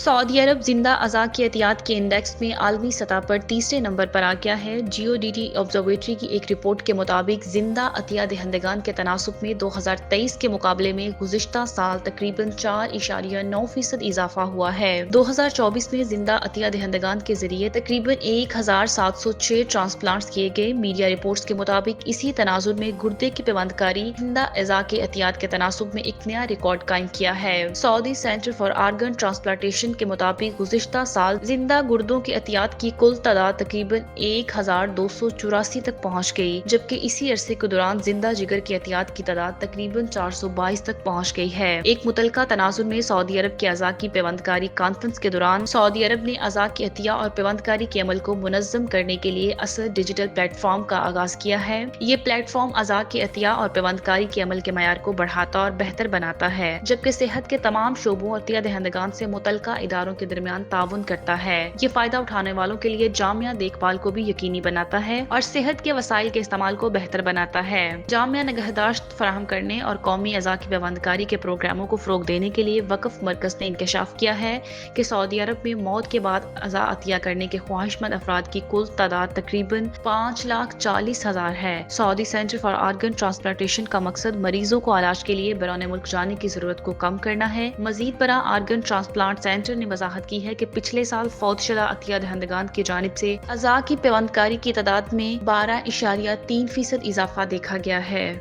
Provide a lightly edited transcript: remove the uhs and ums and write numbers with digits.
Saudi अरब जिंदा अज़ा की एहतियात के इंडेक्स में आलमी सतह पर तीसरे नंबर पर आ गया है। GODT ऑब्जर्वेटरी की एक रिपोर्ट के मुताबिक जिंदा अतिया दहंदगान के तनासुब में 2023 के मुकाबले में गुज़िश्ता साल तकरीबन 4.9% इजाफा हुआ है। 2024 में जिंदा अतिया दहंदगान के जरिए तकरीबन 1706 ट्रांसप्लांट्स किए गए। मीडिया रिपोर्ट्स के मुताबिक इसी तनाजुर में गुर्दे की पेवंदकारी जिंदा अज़ा के एहतियात के तनासुब में एक नया रिकॉर्ड कायम किया है। Saudi centre for organ transplantation के मुताबिक गुज़िश्ता साल जिंदा गुर्दों की एहतियात की कुल तादाद तकरीबन 1284 तक पहुँच गई, जबकि इसी अरसे के दौरान जिंदा जिगर की एहतियात की तादाद तकरीबन 422 तक पहुँच गई है। एक मुतलका तनाजुर में सऊदी अरब के अज़ा की पेवंदकारी कॉन्फ्रेंस के दौरान सऊदी अरब ने अज़ा की एहतिया और पेवंदकारी के अमल को मुनज़्ज़म करने के लिए असर डिजिटल प्लेटफॉर्म का आगाज किया है। ये प्लेटफॉर्म अज़ा की एहतिया और पेवंदकारी के अमल के मयार को बढ़ाता और बेहतर बनाता है, जबकि सेहत के तमाम शोबों और अतिया दहंदगान से मुतलका इदारों के दरमियान ताउन करता है। ये फायदा उठाने वालों के लिए जामिया देखभाल को भी यकीनी बनाता है और सेहत के वसाइल के इस्तेमाल को बेहतर बनाता है। जामिया निगहदाश्त फराहम करने और कौमी अज़ा की पेवंदकारी के प्रोग्रामों को फरोग देने के लिए वक्फ मरकज ने इंकशाफ किया है कि सऊदी अरब में मौत के बाद अज़ा अतिया करने के ख्वाहिशमंद अफराद की कुल तादाद तकरीबन 5,40,000 है। Saudi centre for organ transplantation का मकसद मरीजों को इलाज के लिए बैरून मुल्क जाने की जरूरत को कम करना है। मजीद बरा आर्गन ट्रांसप्लांट सेंटर ने वजाहत की है कि पिछले साल फौतशुदा अतिया दहंदगान की जानिब से अज़ा की पेवंदकारी की तादाद में 12.3% इजाफा देखा गया है।